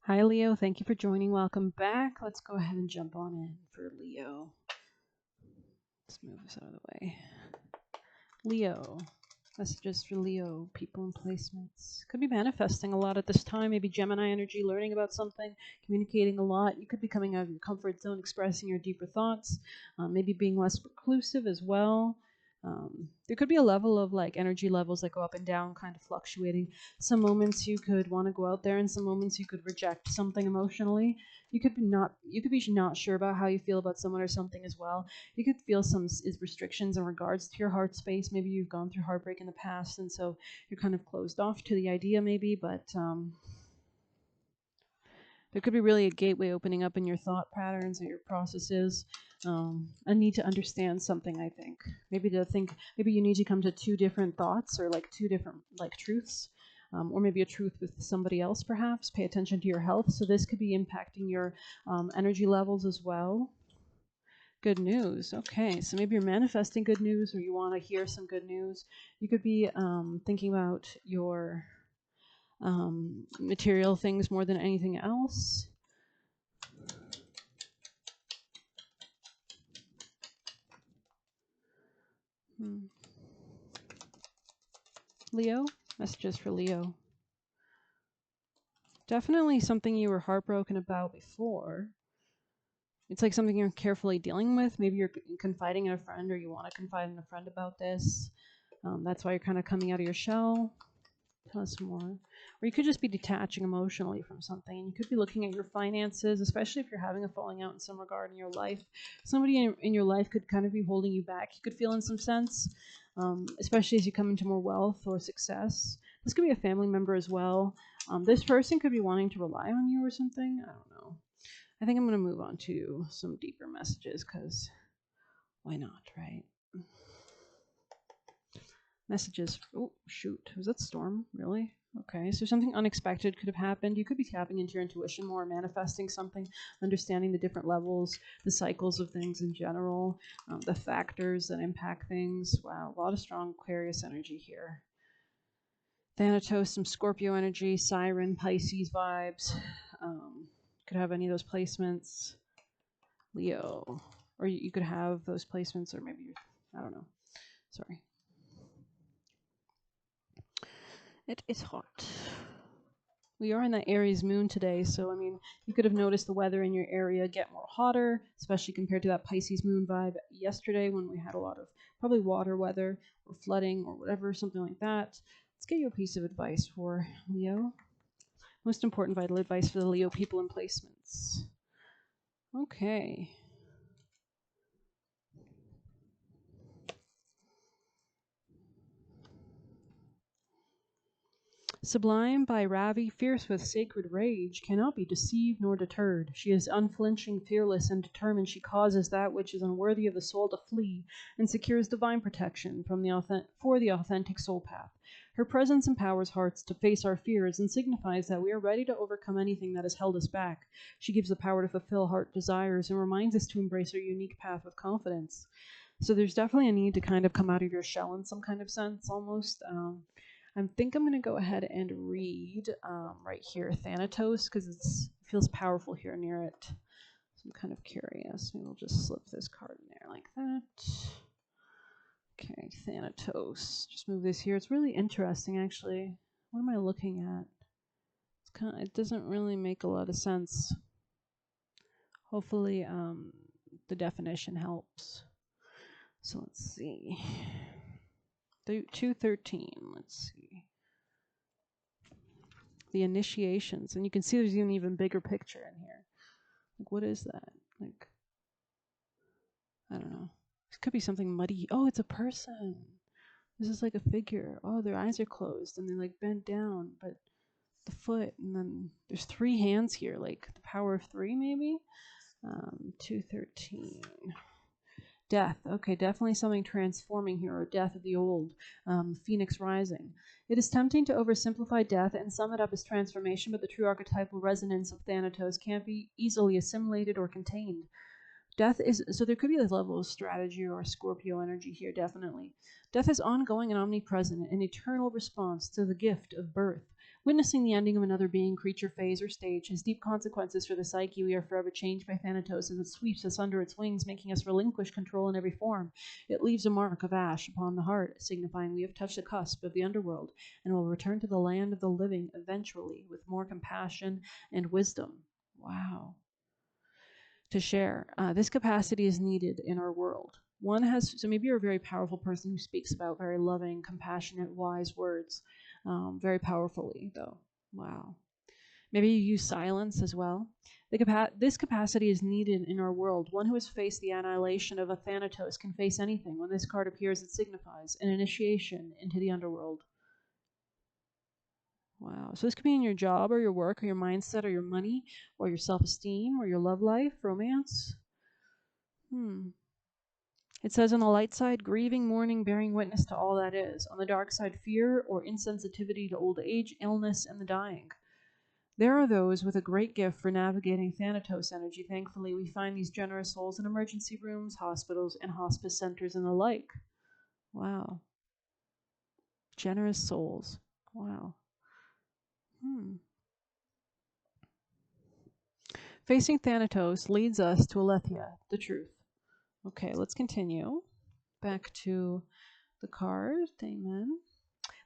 Hi, Leo. Thank you for joining. Welcome back. Let's go ahead and jump on in for Leo. Let's move this out of the way. Leo. Messages for Leo, people and placements. Could be manifesting a lot at this time. Maybe Gemini energy, learning about something, communicating a lot. You could be coming out of your comfort zone, expressing your deeper thoughts, maybe being less reclusive as well. There could be a level of like energy levels that go up and down, kind of fluctuating. Some moments you could want to go out there, and some moments you could reject something emotionally. You could be not sure about how you feel about someone or something as well. You could feel some restrictions in regards to your heart space. Maybe you've gone through heartbreak in the past, and so you're kind of closed off to the idea, maybe. But there could be really a gateway opening up in your thought patterns or your processes. A need to understand something, I think. Maybe you need to come to two different thoughts or like two different like truths. Or maybe a truth with somebody else, perhaps. Pay attention to your health. So, this could be impacting your energy levels as well. Good news. Okay, so maybe you're manifesting good news or you want to hear some good news. You could be thinking about your material things more than anything else. Leo, messages for Leo. Definitely something you were heartbroken about before. It's like something you're carefully dealing with. Maybe you're confiding in a friend or you want to confide in a friend about this. That's why you're kind of coming out of your shell. Tell us more. Or you could just be detaching emotionally from something. And you could be looking at your finances, especially if you're having a falling out in some regard in your life. Somebody in your life could kind of be holding you back. You could feel in some sense, especially as you come into more wealth or success. This could be a family member as well. This person could be wanting to rely on you or something. I don't know. I think I'm going to move on to some deeper messages because why not, right? Messages. Oh, shoot. Was that Storm? Really? Okay, so something unexpected could have happened. You could be tapping into your intuition more, manifesting something, understanding the different levels, the cycles of things in general, the factors that impact things. Wow, a lot of strong Aquarius energy here. Thanatos, some Scorpio energy, Siren, Pisces vibes. Could have any of those placements. Leo. Or you could have those placements, or maybe, I don't know. Sorry. It is hot. We are in that Aries moon today, so I mean, you could have noticed the weather in your area get more hotter, especially compared to that Pisces moon vibe yesterday when we had a lot of probably water weather or flooding or whatever, something like that. Let's get you a piece of advice for Leo. Most important vital advice for the Leo people and placements. Okay. Sublime by Ravi, fierce with sacred rage, cannot be deceived nor deterred. She is unflinching, fearless, and determined. She causes that which is unworthy of the soul to flee, and secures divine protection for the authentic soul path. Her presence empowers hearts to face our fears and signifies that we are ready to overcome anything that has held us back. She gives the power to fulfill heart desires and reminds us to embrace our unique path with confidence. So there's definitely a need to kind of come out of your shell in some kind of sense, almost. I think I'm going to go ahead and read right here Thanatos because it feels powerful here near it. So I'm kind of curious. Maybe we'll just slip this card in there like that. Okay, Thanatos. Just move this here. It's really interesting, actually. What am I looking at? It doesn't really make a lot of sense. Hopefully, the definition helps. So let's see. 213. Let's see. The initiations, and you can see there's an even bigger picture in here. Like, what is that? Like, I don't know. It could be something muddy. Oh, it's a person. This is like a figure. Oh, their eyes are closed and they're like bent down, but the foot, and then there's three hands here, like the power of three, maybe. 213. Death. Okay, definitely something transforming here, or death of the old. Phoenix rising. It is tempting to oversimplify death and sum it up as transformation, but the true archetypal resonance of Thanatos can't be easily assimilated or contained. Death is, so there could be this level of strategy or Scorpio energy here, definitely. Death is ongoing and omnipresent, an eternal response to the gift of birth, Witnessing the ending of another being, creature, phase, or stage has deep consequences for the psyche. We are forever changed by Thanatos as it sweeps us under its wings, making us relinquish control in every form. It leaves a mark of ash upon the heart, signifying we have touched the cusp of the underworld and will return to the land of the living eventually with more compassion and wisdom. Wow. To share. This capacity is needed in our world. So maybe you're a very powerful person who speaks about very loving, compassionate, wise words, very powerfully, though. Wow. Maybe you use silence as well. This capacity is needed in our world. One who has faced the annihilation of a Thanatos can face anything. When this card appears, it signifies an initiation into the underworld. Wow. So this could be in your job or your work or your mindset or your money or your self-esteem or your love life, romance. It says on the light side, grieving, mourning, bearing witness to all that is. On the dark side, fear or insensitivity to old age, illness, and the dying. There are those with a great gift for navigating Thanatos energy. Thankfully, we find these generous souls in emergency rooms, hospitals, and hospice centers and the like. Wow. Generous souls. Wow. Facing Thanatos leads us to Aletheia, the truth. Okay, let's continue. Back to the card. Amen.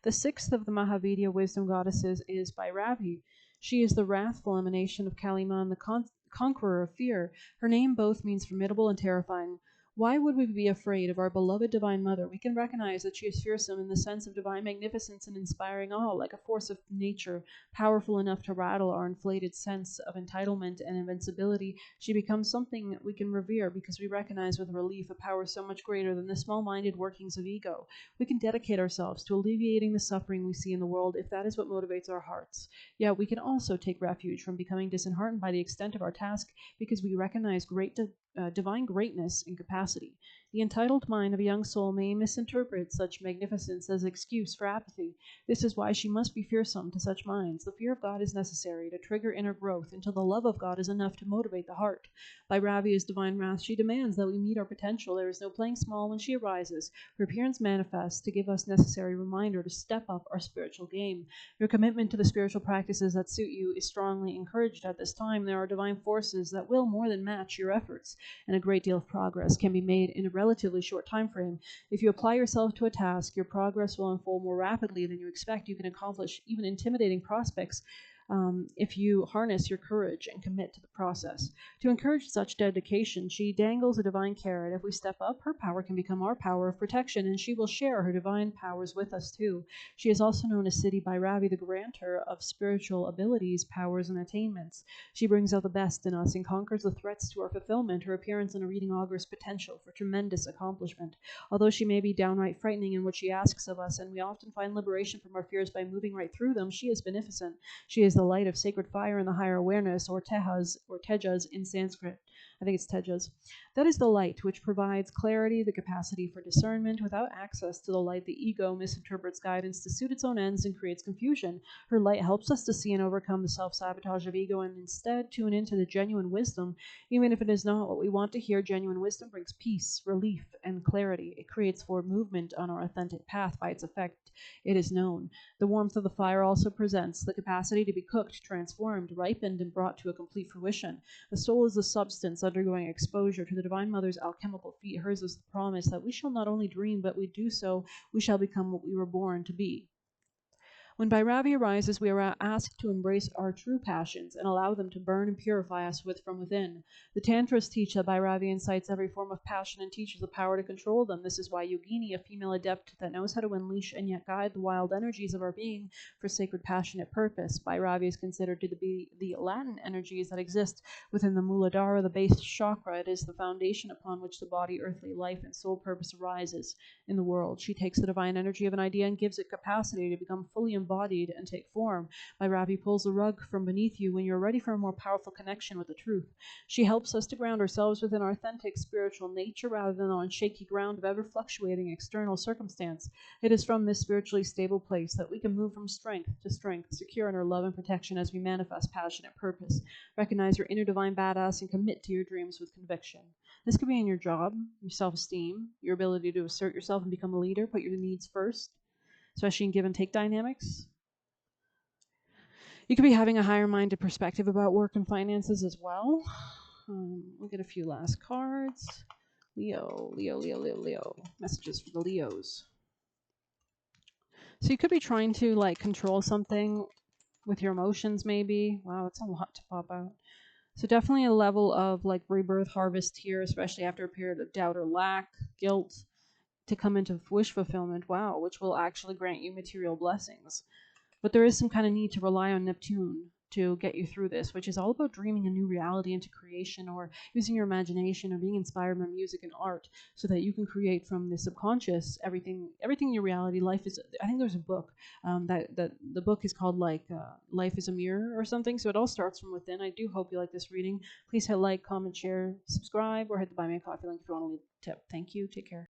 The sixth of the Mahavidya wisdom goddesses is Bhairavi. She is the wrathful emanation of Kaliman, the conqueror of fear. Her name both means formidable and terrifying. Why would we be afraid of our beloved Divine Mother? We can recognize that she is fearsome in the sense of divine magnificence and inspiring awe, like a force of nature, powerful enough to rattle our inflated sense of entitlement and invincibility. She becomes something we can revere because we recognize with relief a power so much greater than the small-minded workings of ego. We can dedicate ourselves to alleviating the suffering we see in the world if that is what motivates our hearts. Yet we can also take refuge from becoming disheartened by the extent of our task because we recognize divine greatness and capacity. The entitled mind of a young soul may misinterpret such magnificence as excuse for apathy. This is why she must be fearsome to such minds. The fear of God is necessary to trigger inner growth until the love of God is enough to motivate the heart. Bhairavi's divine wrath, she demands that we meet our potential. There is no playing small when she arises. Her appearance manifests to give us necessary reminder to step up our spiritual game. Your commitment to the spiritual practices that suit you is strongly encouraged at this time. There are divine forces that will more than match your efforts, and a great deal of progress can be made in a relatively short time frame. If you apply yourself to a task, your progress will unfold more rapidly than you expect. You can accomplish even intimidating prospects if you harness your courage and commit to the process. To encourage such dedication, she dangles a divine carrot. If we step up, her power can become our power of protection, and she will share her divine powers with us too. She is also known as Siddhi Bhairavi, the grantor of spiritual abilities, powers, and attainments. She brings out the best in us and conquers the threats to our fulfillment. Her appearance in a reading augurs potential for tremendous accomplishment. Although she may be downright frightening in what she asks of us, and we often find liberation from our fears by moving right through them, she is beneficent. She is the light of sacred fire in the higher awareness, or tejas in Sanskrit. I think it's tejas. That is the light which provides clarity, the capacity for discernment. Without access to the light, the ego misinterprets guidance to suit its own ends and creates confusion. Her light helps us to see and overcome the self-sabotage of ego and instead tune into the genuine wisdom. Even if it is not what we want to hear, genuine wisdom brings peace, relief, and clarity. It creates forward movement on our authentic path by its effect. It is known. The warmth of the fire also presents the capacity to be cooked, transformed, ripened, and brought to a complete fruition. The soul is the substance undergoing exposure to the Divine Mother's alchemical feet. Hers is the promise that we shall not only dream, but we do so, we shall become what we were born to be. When Bhairavi arises, we are asked to embrace our true passions and allow them to burn and purify us from within. The Tantras teach that Bhairavi incites every form of passion and teaches the power to control them. This is why Yogini, a female adept that knows how to unleash and yet guide the wild energies of our being for sacred passionate purpose. Bhairavi is considered to be the Latin energies that exist within the Muladhara, the base chakra. It is the foundation upon which the body, earthly life, and soul purpose arises in the world. She takes the divine energy of an idea and gives it capacity to become fully embodied and take form. Bhairavi pulls the rug from beneath you when you're ready for a more powerful connection with the truth. She helps us to ground ourselves within our authentic spiritual nature rather than on shaky ground of ever-fluctuating external circumstance. It is from this spiritually stable place that we can move from strength to strength, secure in her love and protection as we manifest passionate purpose. Recognize your inner divine badass and commit to your dreams with conviction. This could be in your job, your self-esteem, your ability to assert yourself and become a leader, put your needs first, especially in give and take dynamics. You could be having a higher-minded perspective about work and finances as well. We'll get a few last cards. Leo, Leo, Leo, Leo, Leo. Messages for the Leos. So you could be trying to like control something with your emotions, maybe. Wow, it's a lot to pop out. So definitely a level of like rebirth harvest here, especially after a period of doubt or lack, guilt, to come into wish fulfillment. Wow, which will actually grant you material blessings. But there is some kind of need to rely on Neptune to get you through this, which is all about dreaming a new reality into creation, or using your imagination, or being inspired by music and art, so that you can create from the subconscious everything in your reality. Life is, I think there's a book that the book is called like Life is a Mirror or something. So it all starts from within. I do hope you like this reading. Please hit like, comment, share, subscribe, or hit the buy me a coffee link if you want to leave a tip. Thank you. Take care.